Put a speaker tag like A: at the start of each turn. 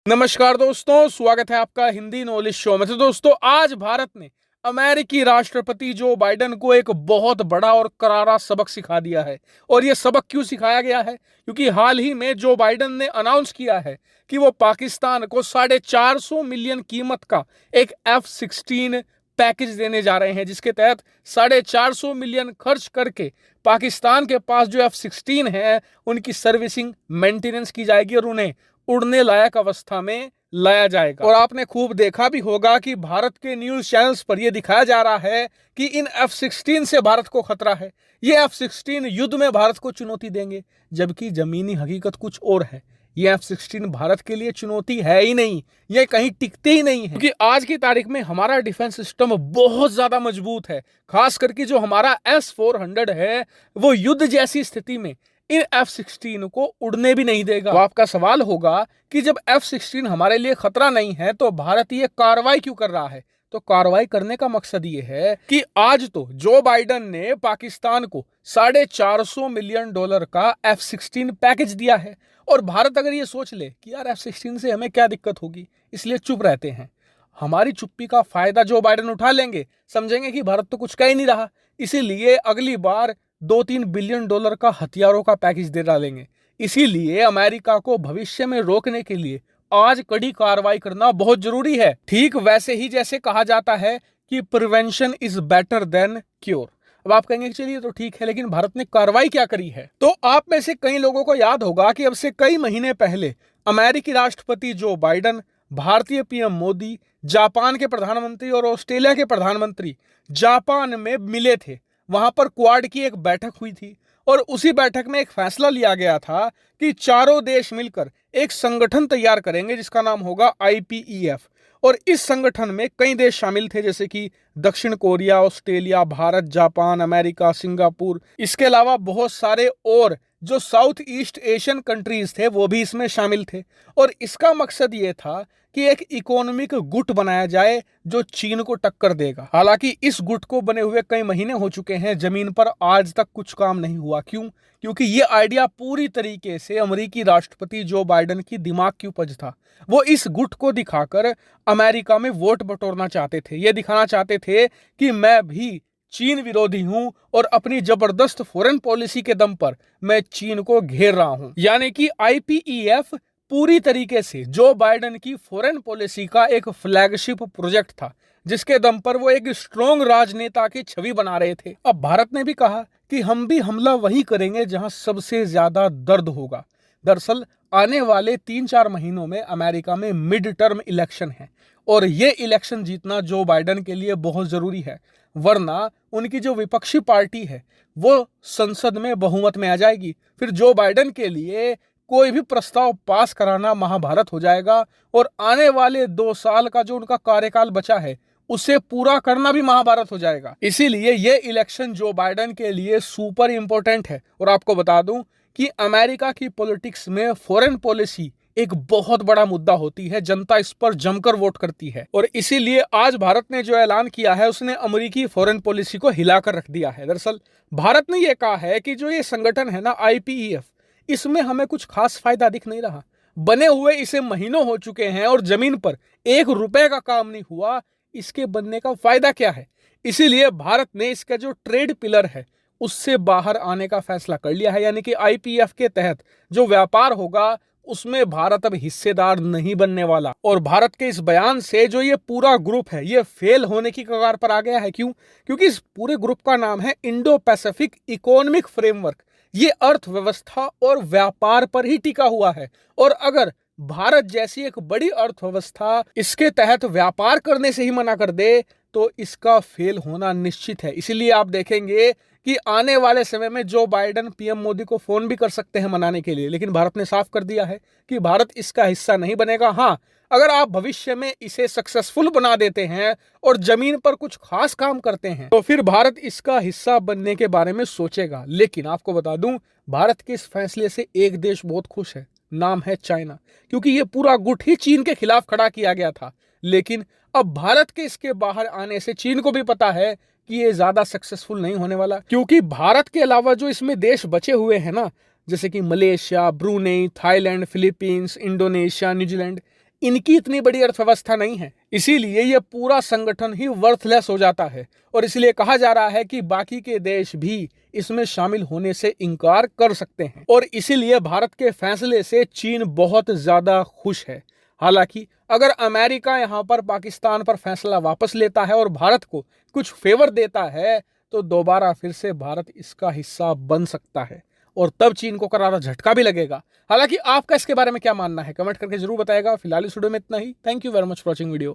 A: नमस्कार दोस्तों, स्वागत है आपका हिंदी नॉलेज शो में। तो दोस्तों, आज भारत ने अमेरिकी राष्ट्रपति जो बाइडेन को एक बहुत बड़ा और करारा सबक सिखा दिया है। और यह सबक क्यों सिखाया गया है? क्योंकि हाल ही में जो बाइडेन ने अनाउंस किया है कि वो पाकिस्तान को 450 मिलियन कीमत का एक F-16 पैकेज देने जा रहे हैं, जिसके तहत 450 मिलियन खर्च करके पाकिस्तान के पास जो F-16 है उनकी सर्विसिंग, मेंटेनेंस की जाएगी और उन्हें उड़ने लायक अवस्था में लाया जाएगा। और आपने खूब देखा भी होगा कि भारत के न्यूज चैनल्स पर यह दिखाया जा रहा है कि इन F-16 से भारत को खतरा है। ये F-16 युद्ध में भारत को चुनौती देंगे, जबकि जमीनी हकीकत कुछ और है। ये F-16 भारत के लिए चुनौती है ही नहीं, ये कहीं टिकते ही नहीं है, क्योंकि आज की तारीख में हमारा डिफेंस सिस्टम बहुत ज्यादा मजबूत है। खास करके जो हमारा S-400 है वो युद्ध जैसी स्थिति में इन F-16 को उड़ने भी नहीं देगा। तो आपका सवाल होगा कि जब F-16 हमारे लिए खतरा नहीं है तो भारत ये कार्रवाई क्यों कर रहा है? तो कार्रवाई करने का मकसद ये है कि आज तो जो बाइडेन ने पाकिस्तान को $450 मिलियन का F-16 पैकेज दिया है, और भारत अगर ये सोच ले कि यार F-16 से हमें क्या दिक्कत होगी, इसलिए चुप रहते हैं। हमारी चुप्पी का फायदा जो बाइडेन उठा लेंगे, समझेंगे कि भारत तो कुछ कह ही नहीं रहा, इसीलिए अगली बार $2-3 बिलियन का हथियारों का पैकेज दे डालेंगे। इसीलिए अमेरिका को भविष्य में रोकने के लिए आज कड़ी कार्रवाई करना बहुत जरूरी है। ठीक वैसे ही जैसे कहा जाता है कि prevention is better than cure. अब आप कहेंगे चलिए तो ठीक है, लेकिन भारत ने कार्रवाई क्या करी है? तो आप में से कई लोगों को याद होगा कि अब से कई महीने पहले अमेरिकी राष्ट्रपति जो बाइडेन, भारतीय पीएम मोदी, जापान के प्रधानमंत्री और ऑस्ट्रेलिया के प्रधानमंत्री जापान में मिले थे। वहां पर क्वाड की एक बैठक हुई थी और उसी बैठक में एक फैसला लिया गया था कि चारों देश मिलकर एक संगठन तैयार करेंगे जिसका नाम होगा IPEF। और इस संगठन में कई देश शामिल थे, जैसे कि दक्षिण Korea, Australia, Bharat, Japan, America, Singapore. इसके अलावा बहुत सारे और जो साउथ ईस्ट एशियन कंट्रीज थे वो भी इसमें शामिल थे। और इसका मकसद ये था कि एक इकोनॉमिक गुट बनाया जाए जो चीन को टक्कर देगा। हालांकि इस गुट को बने हुए कई महीने हो चुके हैं, जमीन पर आज तक कुछ काम नहीं हुआ। क्यों? क्योंकि ये आइडिया पूरी तरीके से अमेरिकी राष्ट्रपति जो बाइडेन की दिमाग की उपज था। वो इस गुट को दिखाकर अमेरिका में वोट बटोरना चाहते थे। ये दिखाना चाहते थे कि मैं भी चीन विरोधी हूं और अपनी जबरदस्त फॉरेन पॉलिसी के दम पर मैं चीन को घेर रहा हूं। यानी कि IPEF पूरी तरीके से जो बाइडेन की फॉरेन पॉलिसी का एक फ्लैगशिप प्रोजेक्ट था, जिसके दम पर वो एक स्ट्रॉन्ग राजनेता की छवि बना रहे थे। अब भारत ने भी कहा कि हम भी हमला वही करेंगे जहां सबसे ज्यादा दर्द होगा। दरअसल आने वाले 3-4 महीनों में अमेरिका में मिड टर्म इलेक्शन है और ये इलेक्शन जीतना जो बाइडेन के लिए बहुत जरूरी है, वरना उनकी जो विपक्षी पार्टी है वो संसद में बहुमत में आ जाएगी। फिर जो बाइडेन के लिए कोई भी प्रस्ताव पास कराना महाभारत हो जाएगा और आने वाले 2 साल का जो उनका कार्यकाल बचा है उसे पूरा करना भी महाभारत हो जाएगा। इसीलिए ये इलेक्शन जो बाइडेन के लिए सुपर इंपॉर्टेंट है। और आपको बता दूं कि अमेरिका की पॉलिटिक्स में फॉरेन पॉलिसी एक बहुत बड़ा मुद्दा होती है, जनता इस पर जमकर वोट करती है। और इसीलिए आज भारत ने जो ऐलान किया है उसने अमेरिकी फॉरेन पॉलिसी को हिलाकर रख दिया है। दरअसल भारत ने यह कहा है कि जो ये संगठन है ना IPEF, इसमें हमें कुछ खास फायदा दिख नहीं रहा। बने हुए इसे महीनों हो चुके हैं और जमीन पर ₹1 का काम नहीं हुआ। इसके बनने का फायदा क्या है? इसीलिए भारत ने इसका जो ट्रेड पिलर है उससे बाहर आने का फैसला कर लिया है। यानी कि IPEF के तहत जो व्यापार होगा उसमें भारत अब हिस्सेदार नहीं बनने वाला। और भारत के इस बयान से जो ये पूरा ग्रुप है ये फेल होने की कगार पर आ गया है। क्यों? क्योंकि इस पूरे ग्रुप का नाम है इंडो पैसिफिक इकोनॉमिक फ्रेमवर्क। ये अर्थव्यवस्था और व्यापार पर ही टिका हुआ है, और अगर भारत जैसी एक बड़ी अर्थव्यवस्था इसके तहत व्यापार करने से ही मना कर दे तो इसका फेल होना निश्चित है। इसीलिए आप देखेंगे कि आने वाले समय में जो बाइडेन पीएम मोदी को फोन भी कर सकते हैं मनाने के लिए, लेकिन भारत ने साफ कर दिया है कि भारत इसका हिस्सा नहीं बनेगा। हाँ, अगर आप भविष्य में इसे सक्सेसफुल बना देते हैं और जमीन पर कुछ खास काम करते हैं तो फिर भारत इसका हिस्सा बनने के बारे में सोचेगा। लेकिन आपको बता दूं, भारत के इस फैसले से एक देश बहुत खुश है, नाम है चाइना, क्योंकि ये पूरा गुट ही चीन के खिलाफ खड़ा किया गया था। लेकिन अब भारत के इसके बाहर आने से चीन को भी पता है कि ये ज्यादा सक्सेसफुल नहीं होने वाला, क्योंकि भारत के अलावा जो इसमें देश बचे हुए हैं ना, जैसे कि Malaysia, Brunei, Thailand, Philippines, Indonesia, New Zealand, इनकी इतनी बड़ी अर्थव्यवस्था नहीं है, इसीलिए ये पूरा संगठन ही वर्थलेस हो जाता है और इसलिए कहा जा रहा है कि बाकी के देश भी इसमें शामिल होने से इनकार कर सकते हैं और इसीलिए भारत के फैसले से चीन बहुत ज्यादा खुश है। हालांकि अगर अमेरिका यहाँ पर पाकिस्तान पर फैसला वापस लेता है और भारत को कुछ फेवर देता है तो दोबारा फिर से भारत इसका हिस्सा बन सकता है और तब चीन को करारा झटका भी लगेगा। हालांकि आपका इसके बारे में क्या मानना है कमेंट करके जरूर बताएगा। फिलहाल इस वीडियो में इतना ही। Thank you very much for watching video.